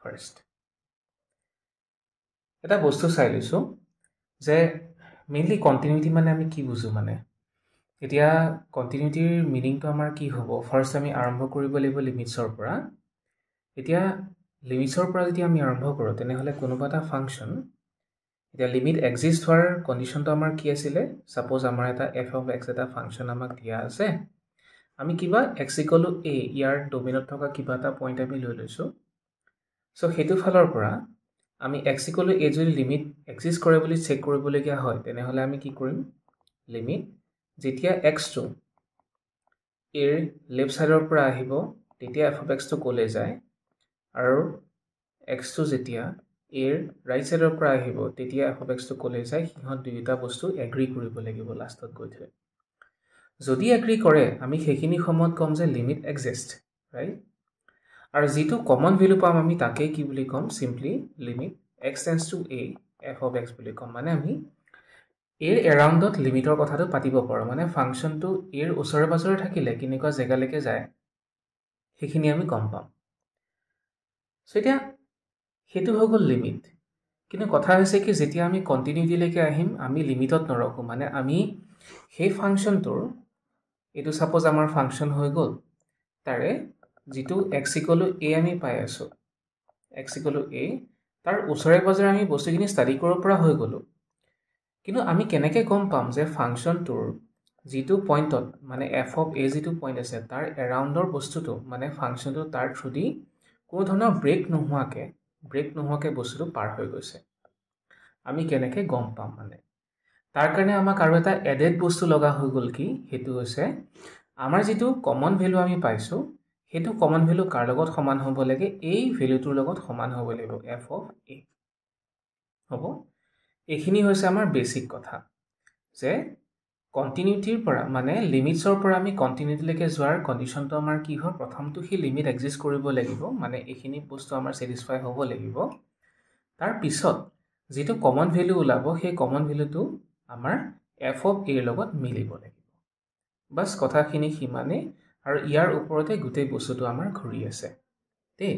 first এটা বস্তু চাই লৈছোঁ যে মেইনলি কণ্টিনিউটি মানে আমি কি বুজোঁ মানে এতিয়া কণ্টিনিউটিৰ মিনিংটো আমাৰ কি হ'ব ফাৰ্ষ্ট আমি আৰম্ভ কৰিব লাগিব লিমিটছৰ পৰা এতিয়া লিমিটছৰ পৰা যদি আমি আৰম্ভ কৰোঁ তেনেহ'লে কোনোবা এটা ফাংচন এতিয়া লিমিট এক্সিষ্ট হোৱাৰ কণ্ডিশ্যনটো আমাৰ কি আছিলে ছাপ'জ আমাৰ এটা এফ অফ এক্স এটা ফাংচন আমাক দিয়া আছে আমি কিবা এক্স ইকুৱেল টু এ ইয়াৰ ডোমেইনত থকা কিবা এটা পইণ্ট আমি লৈ লৈছোঁ চ' সেইটো ফালৰ পৰা আমি এক্স ইকুৱেল টু এ যদি লিমিট এক্সিষ্ট কৰে বুলি চেক কৰিবলগীয়া হয় তেনেহ'লে আমি কি কৰিম লিমিট যেতিয়া এক্সটো এৰ লেফ্ট ছাইডৰ পৰা আহিব তেতিয়া এফ অফ এক্সটো ক'লৈ যায় আৰু এক্সটো যেতিয়া এৰ ৰাইট ছাইডৰ পৰা আহিব তেতিয়া এফ অফ এক্সটো ক'লৈ যায় সিহঁত দুয়োটা বস্তু এগ্ৰি কৰিব লাগিব লাষ্টত গৈ থৈ যদি এগ্ৰি কৰে আমি সেইখিনি সময়ত ক'ম যে লিমিট এক্সিষ্ট ৰাইট আৰু যিটো কমন ভেলু পাম আমি তাকেই কি বুলি ক'ম simply limit x tends to A F of x বুলি ক'ম মানে আমি এৰ এৰাউণ্ডত লিমিটৰ কথাটো পাতিব পাৰোঁ মানে ফাংচনটো এৰ ওচৰে পাজৰে থাকিলে কেনেকুৱা জেগালৈকে যায় সেইখিনি আমি গম পাম চ' এতিয়া সেইটো হৈ গ'ল লিমিট কিন্তু কথা হৈছে কি যেতিয়া আমি কণ্টিনিউটিলৈকে আহিম আমি লিমিটত নৰখোঁ মানে আমি সেই ফাংচনটোৰ এইটো ছাপ'জ আমাৰ ফাংচন হৈ গ'ল তাৰে যিটো এক্স ইকুৱেল টু এ আমি পাই আছোঁ এক্স ইকুৱেল টু এ তাৰ ওচৰে পাজৰে আমি বস্তুখিনি ষ্টাডি কৰিব পৰা হৈ গ'লোঁ কিন্তু আমি কেনেকৈ গম পাম যে ফাংচনটোৰ যিটো পইণ্টত মানে এফ অফ এ যিটো পইণ্ট আছে তাৰ এৰাউণ্ডৰ বস্তুটো মানে ফাংচনটো তাৰ থ্ৰুদি কোনো ধৰণৰ ব্ৰেক নোহোৱাকৈ বস্তুটো পাৰ হৈ গৈছে আমি কেনেকৈ গম পাম মানে তাৰ কাৰণে আমাক আৰু এটা এডেড বস্তু লগা হৈ গ'ল কি সেইটো হৈছে আমাৰ যিটো কমন ভেলু আমি পাইছোঁ সেইটো কমন ভেলু কাৰ লগত সমান হ'ব লাগে এই ভেলুটোৰ লগত সমান হ'ব লাগিব এফ অফ এ হ'ব এইখিনি হৈছে আমাৰ বেচিক কথা যে কণ্টিনিউটিৰ পৰা মানে লিমিটছৰ পৰা আমি কণ্টিনিউটিলৈকে যোৱাৰ কণ্ডিশ্যনটো আমাৰ কি হয় প্ৰথমটো সি লিমিট এক্সিষ্ট কৰিব লাগিব মানে এইখিনি বস্তু আমাৰ ছেটিছফাই হ'ব লাগিব তাৰপিছত যিটো কমন ভেলু ওলাব সেই কমন ভেলুটো আমাৰ এফ অফ এৰ লগত মিলিব লাগিব বাছ কথাখিনি সিমানেই আৰু ইয়াৰ ওপৰতে গোটেই বস্তুটো আমাৰ ঘূৰি আছে দেই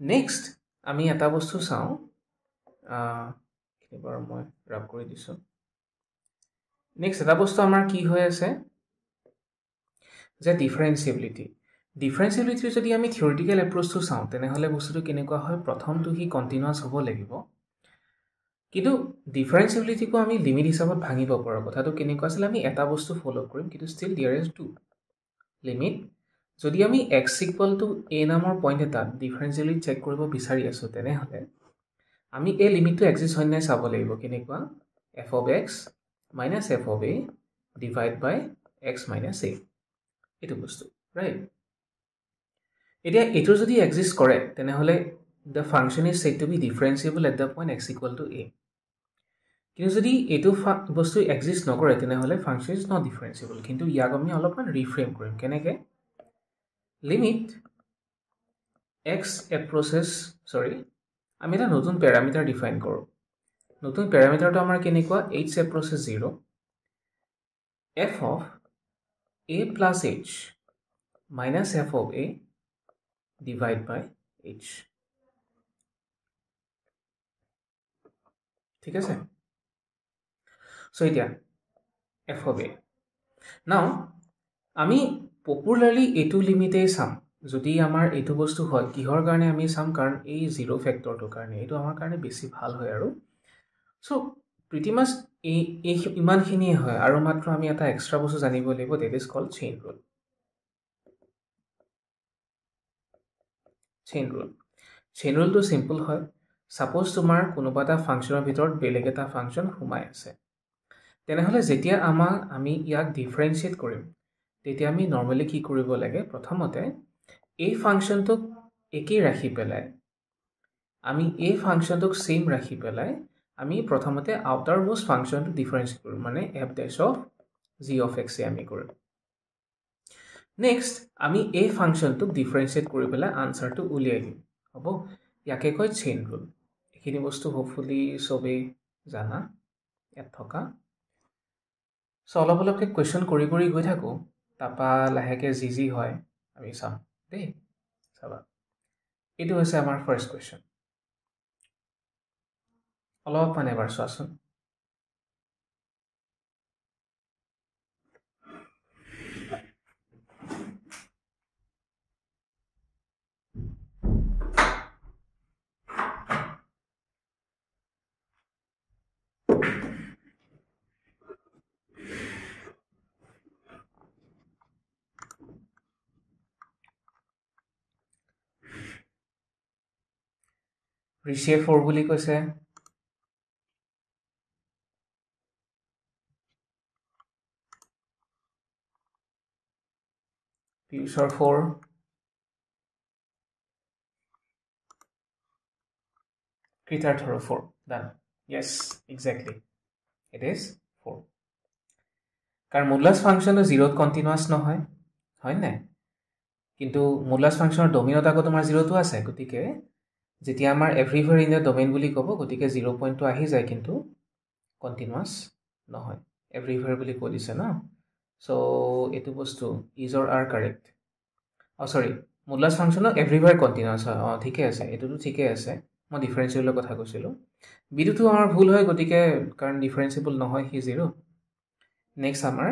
নেক্সট আমি এটা বস্তু চাওঁ এইবাৰ মই ৰাব কৰি দিছোঁ নেক্সট এটা বস্তু আমাৰ কি হৈ আছে যে ডিফাৰেঞ্চিয়েবিলিটিৰ যদি আমি থিয়ৰিটিকেল এপ্ৰ'চটো চাওঁ তেনেহ'লে বস্তুটো কেনেকুৱা হয় প্ৰথমটো সি কণ্টিনিউৱাছ হ'ব লাগিব কিন্তু ডিফাৰেঞ্চিয়েবিলিটিকো আমি লিমিট হিচাপত ভাঙিব পাৰোঁ কথাটো কেনেকুৱা আছিলে আমি এটা বস্তু ফ'ল' কৰিম কিন্তু ষ্টিল দিয়াৰ ইজ টু লিমিট যদি আমি এক্স ইকুৱেল টু এ নামৰ পইণ্ট এটাত ডিফাৰেঞ্চিয়েবিলিটি চেক কৰিব বিচাৰি আছোঁ তেনেহ'লে আমি এই লিমিটটো এক্সিষ্ট হয় নাই চাব লাগিব কেনেকুৱা F of X minus F of A divide by X minus A এইটো বস্তু ৰাইট এতিয়া এইটো যদি এক্সিষ্ট কৰে তেনেহ'লে the function is said to be differentiable at the point X equal to A কিন্তু যদি এইটো বস্তু এক্সিষ্ট নকৰে তেনেহ'লে ফাংচন ইজ নট ডিফাৰেঞ্চিয়েবল কিন্তু ইয়াক আমি অলপমান ৰিফ্ৰেম কৰিম কেনেকৈ লিমিট এক্স আমি এটা নতুন পেৰামিটাৰ ডিফাইন কৰোঁ নতুন পেৰামিটাৰটো আমাৰ কেনেকুৱা H approaches 0 F of A plus H minus F of A divide by H ঠিক আছে চ' এতিয়া এফ অফ এ নাও আমি পপুলাৰলি এইটো লিমিটেই চাম যদি আমাৰ এইটো বস্তু হয় কিহৰ কাৰণে আমি চাম কাৰণ এই জিৰ' ফেক্টৰটোৰ কাৰণে এইটো আমাৰ কাৰণে বেছি ভাল হয় আৰু চ' প্ৰিটি মাছ এই ইমানখিনিয়ে হয় আৰু মাত্ৰ আমি এটা এক্সট্ৰা বস্তু জানিব লাগিব ডেট ইজ কল্ড চেইন ৰুলটো চিম্পল হয় ছাপ'জ তোমাৰ কোনোবা এটা ফাংচনৰ ভিতৰত বেলেগ এটা ফাংচন সোমাই আছে তেনেহ'লে যেতিয়া আমি ইয়াক ডিফাৰেঞ্চিয়েট কৰিম তেতিয়া আমি নৰ্মেলি কি কৰিব লাগে প্ৰথমতে এই ফাংচনটোক একেই ৰাখি পেলাই আমি এই ফাংচনটোক ছেইম ৰাখি পেলাই আমি প্ৰথমতে আউটাৰ মোষ্ট ফাংচনটো ডিফাৰেঞ্চিয়েট কৰিম মানে F dash of G of এক্সে আমি কৰিম নেক্সট আমি এই ফাংচনটোক ডিফাৰেঞ্চিয়েট কৰি পেলাই আনচাৰটো উলিয়াই দিম হ'ব ইয়াকে কয় চেইন ৰুল এইখিনি বস্তু হোপফুলি চবেই জানা ইয়াত থকা চ' অলপ অলপকৈ কুৱেশ্যন কৰি গৈ থাকোঁ তাৰপৰা লাহেকৈ যি হয় আমি চাম দেই চাবা এইটো হৈছে আমাৰ ফাৰ্ষ্ট কুৱেশ্যন অলপমান এবাৰ চোৱাচোন ঋষিয়ে 4 বুলি কৈছে পিউষৰ 4 কৃতাৰ্থৰ 4 ডান yes exactly it is 4 কাৰণ মডুলাছ ফাংচনটো 0ত কণ্টিনিউৱাছ নহয় হয় নাই কিন্তু মডুলাছ ফাংচনৰ ডমেইনত আকৌ তোমাৰ 0টো আছে গতিকে যেতিয়া আমাৰ এভৰিৱেৰ ইন দ্য ডমেইন বুলি ক'ব গতিকে 0 পইণ্টটো আহি যায় কিন্তু কণ্টিনিউৱাছ নহয় এভৰিৱেৰ বুলি কৈ দিছে ন চ' এইটো বস্তু ইজ অৰ আৰ কাৰেক্ট সৰি মডুলাছ ফাংচনৰ এভৰিৱেৰ কণ্টিনিউৱাছ হয় ঠিকে আছে এইটোতো ঠিকে আছে মই ডিফাৰেঞ্চিয়েলৰ কথা কৈছিলোঁ বিটোতো আমাৰ ভুল হয় গতিকে কাৰণ ডিফাৰেঞ্চিয়েবল নহয় সি 0 নেক্সট আমাৰ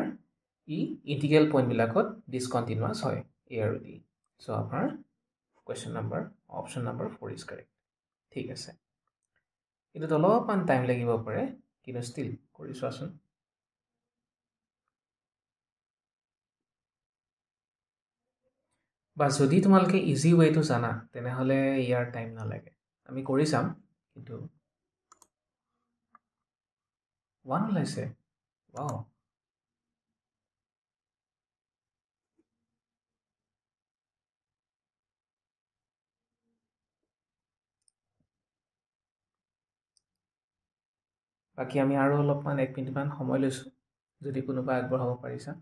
ই ইণ্টিগ্ৰেল পইণ্টবিলাকত ডিছকণ্টিনিউৱাছ হয় এ আৰু ডি চ' আমাৰ question number option number 4 is correct ঠিক আছে এইটোত অলপমান টাইম লাগিব পাৰে কিন্তু ষ্টিল কৰি চোৱাচোন বা যদি তোমালোকে ইজি ৱেটো জানা তেনেহ'লে ইয়াৰ টাইম নালাগে আমি কৰি চাম কিন্তু 1 ওলাইছে ৱাও বাকী আমি আৰু অলপমান 1 মিনিটমান সময় লৈছোঁ যদি কোনোবা আগবঢ়াব পাৰিছা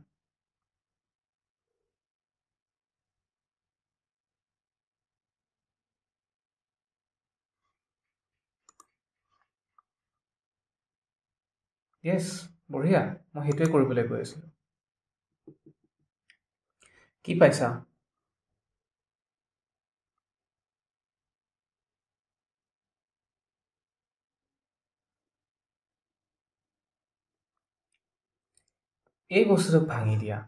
য়েছ বঢ়িয়া মই সেইটোৱে কৰিবলৈ গৈ আছিলোঁ কি পাইছা এই বস্তুটোক ভাঙি দিয়া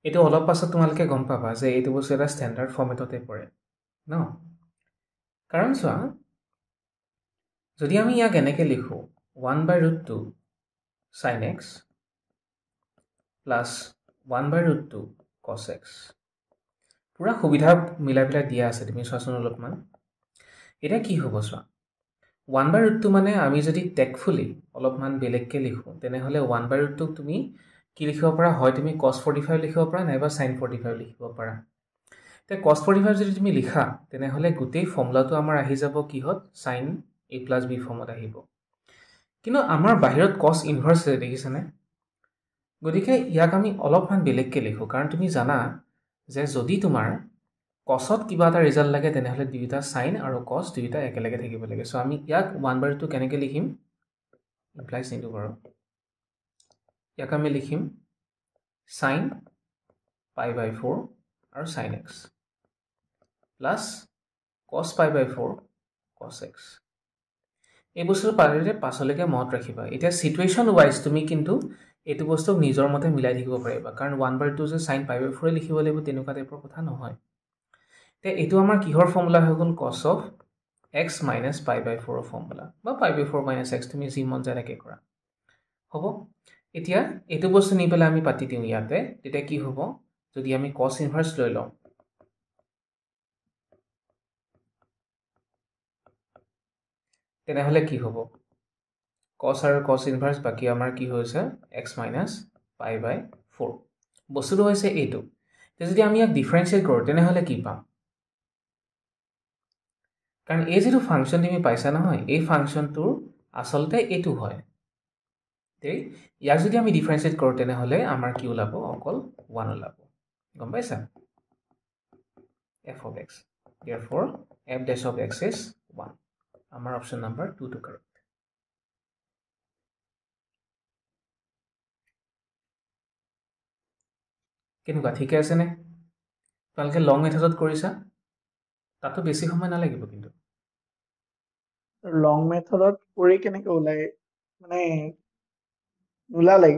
এইটো অলপ পাছত তোমালোকে গম পাবা যে এইটো বস্তু এটা ষ্টেণ্ডাৰ্ড ফৰ্মেটতে পৰে ন কাৰণ চোৱা যদি আমি ইয়াক এনেকৈ লিখোঁ 1/√2 sin x plus 1/√2 cos x পুৰা সুবিধা মিলাই পেলাই দিয়া আছে তুমি চোৱাচোন অলপমান এতিয়া কি হ'ব চোৱা 1/√2 মানে আমি যদি টেকফুলি অলপমান বেলেগকৈ লিখোঁ তেনেহ'লে 1/√2 তুমি কি লিখিব পাৰা হয় তুমি cos 45 লিখিব পাৰা নাইবা sin 45 লিখিব পাৰা এতিয়া cos 45 যদি তুমি লিখা তেনেহ'লে গোটেই ফৰ্মুলাটো আমাৰ আহি যাব কিহত sin a + b ফৰ্মত আহিব কিন্তু আমাৰ বাহিৰত cos ইনভাৰ্চ দেখিছানে গতিকে ইয়াক আমি অলপমান বেলেগকৈ লিখোঁ কাৰণ তুমি জানা যে যদি তোমাৰ কছত কিবা এটা ৰিজাল্ট লাগে তেনেহ'লে দুয়োটা সাইন আৰু কছ দুয়োটা একেলগে থাকিব লাগে চ' আমি ইয়াক 1/2 কেনেকৈ লিখিম ইমপ্লাইজ ইনটু বাৰু ইয়াক আমি লিখিম সাইন π/4 আৰু sine x plus cos π/4 cos x এই বস্তুটো পাৰিলে পাছলৈকে মনত ৰাখিবা এতিয়া চিটুৱেশ্যন ৱাইজ তুমি কিন্তু এইটো বস্তুক নিজৰ মতে মিলাই থাকিব পাৰিবা কাৰণ 1/2 যে সাইন π/4 লিখিব লাগিব তেনেকুৱা টাইপৰ কথা নহয় তে এইটো আমাৰ কিহৰ ফৰ্মুলা হৈ গ'ল cos of x minus π/4 formula বা π/4 minus x তুমি যি মন যায় তাকে কৰা হ'ব এতিয়া এইটো বস্তু নি পেলাই আমি পাতি দিওঁ ইয়াতে তেতিয়া কি হ'ব যদি আমি cos ইনভাৰ্স লৈ লওঁ তেনেহ'লে কি হ'ব cos আৰু cos ইনভাৰ্স বাকি আমাৰ কি হৈছে x minus π/4 বস্তুটো হৈছে এইটো যদি আমি ইয়াক ডিফাৰেন্সিয়েট কৰোঁ তেনেহ'লে কি পাম কাৰণ এই যেটো ফাংচন তুমি পাইছা নহয় এই ফাংচনটোৰ আসলতে এইটো হয় দেই ইয়াক যদি আমি ডিফাৰেন্সিয়েট কৰোঁ তেনেহ'লে আমাৰ কি ওলাব অকল 1 ওলাব গম পাইছা f of x therefore f dash of x is 1 আমাৰ অপশ্যন নাম্বাৰ 2 টো কাৰেক্ট কেনেকুৱা ঠিকে আছে নে তোমালোকে লং মেথডত কৰিছা তাতো বেছি সময় নালাগিব কিন্তু লং মেথডত কৰি কেনেকে ওলাই মানে নোলালে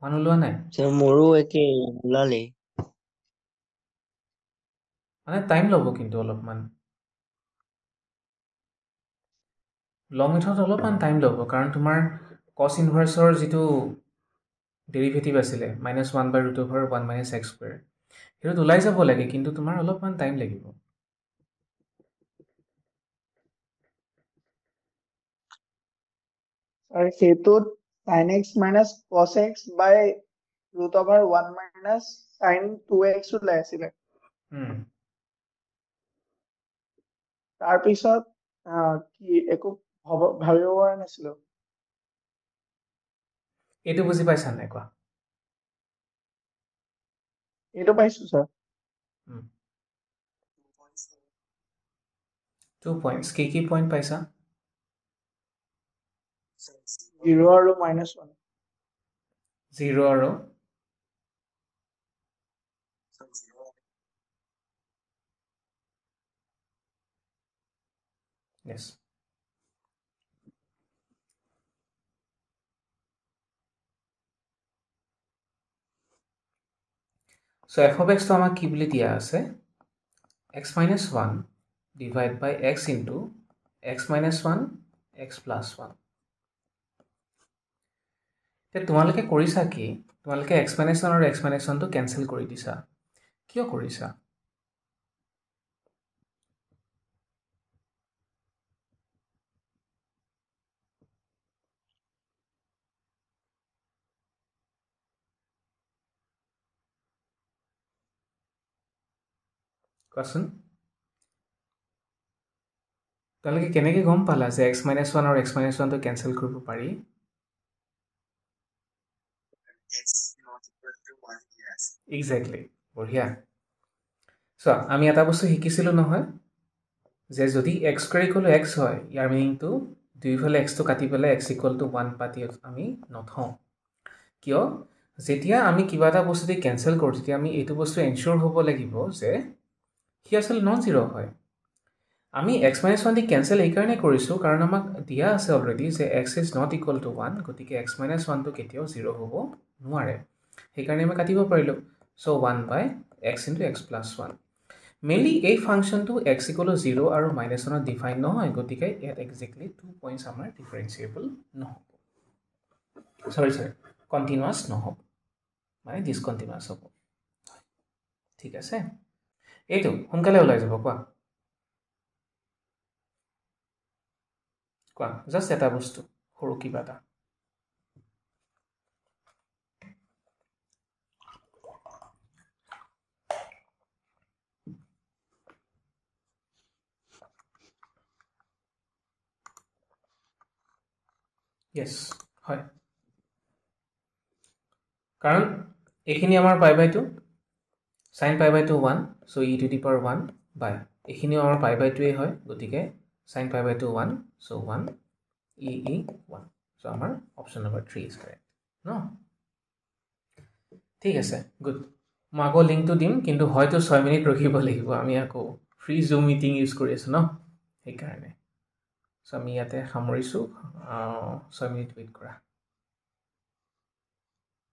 মানুহ লোৱা নাই মোৰো একেই ওলালেই মানে টাইম ল'ব কিন্তু অলপমান লং মেথড অলপমান টাইম ল'ব কাৰণ তোমাৰ কছ ইনভাৰ্চৰ যিটো ডেৰিভেটিভ আছিলে -1/√1 - x স্কুৱেৰ সেইটোত ওলাই যাব লাগে কিন্তু তোমাৰ অলপমান টাইম লাগিব আৰু সেইটোত sin x minus cos x by √1 minus sin 2x ওলাই আছিলে তাৰপিছত কি একো ভাবিব পৰা নাছিলো এইটো বুজি পাইছা নাই কোৱা এইটো পাইছো স্যাৰ 2 points কি পইণ্ট পাইছা 0 আৰু -1 0 আৰু yes so f of x তো আমাক কি বুলি দিয়া আছে x minus 1 divided by x into x minus 1 x plus 1 তোমালোকে কৰিছা কি তোমালোকে x minus 1 আৰু x minus 1 টো কেনসেল কৰি দিছা কিয় কৰিছা কোৱাচোন তোমালোকে কেনেকৈ গম পালা যে x minus 1 আৰু x minus 1 টো কেনসেল কৰিব পাৰি এক্স্যাক্টলি বঢ়িয়া চোৱা আমি এটা বস্তু শিকিছিলোঁ নহয় যে যদি x square equal to x হয় ইয়াৰ মিনিংটো দুইফালে x টো কাটি পেলাই x ইকুৱেল টু 1 পাতি আমি নথওঁ কিয় যেতিয়া আমি কিবা এটা বস্তু দি কেনসেল কৰোঁ তেতিয়া আমি এইটো বস্তু এনশ্যোৰ হ'ব লাগিব যে সি আচলতে নন জিৰ' হয় আমি x minus 1 দি কেনসেল এইকাৰণে কৰিছোঁ কাৰণ আমাক দিয়া আছে অলৰেডি যে x is not equal to 1 গতিকে x minus 1 টো কেতিয়াও 0 হ'ব নোৱাৰে সেইকাৰণে আমি কাটিব পাৰিলোঁ so 1/x into x plus 1 mainly এই ফাংচনটো x equal to 0 আৰু -1 ডিফাইন নহয় গতিকে ইয়াত এক্সেক্টলি 2 পইণ্টছ আমাৰ ডিফাৰেঞ্চিয়েবল নহ'ব সৰি কণ্টিনিউৱাছ নহ'ব মানে ডিছকণ্টিনিউৱাছ হ'ব ঠিক আছে এইটো সোনকালে ওলাই যাব কোৱা জাষ্ট এটা বস্তু সৰু কিবা এটা yes হয় কাৰণ এইখিনি আমাৰ π/2 sin π/2 1 so e to the power 1 by এইখিনিও আমাৰ π/2 হয় গতিকে sin π/2 1 so 1 e 1 so আমাৰ অপশ্যন নম্বৰ 3 is correct ন ঠিক আছে গুড মই আকৌ লিংকটো দিম কিন্তু হয়তো 6 মিনিট ৰখিব লাগিব আমি আকৌ ফ্ৰী জুম মিটিং ইউজ কৰি আছোঁ ন সেইকাৰণে চ' আমি ইয়াতে সামৰিছোঁ 6 মিনিট ৱেইট কৰা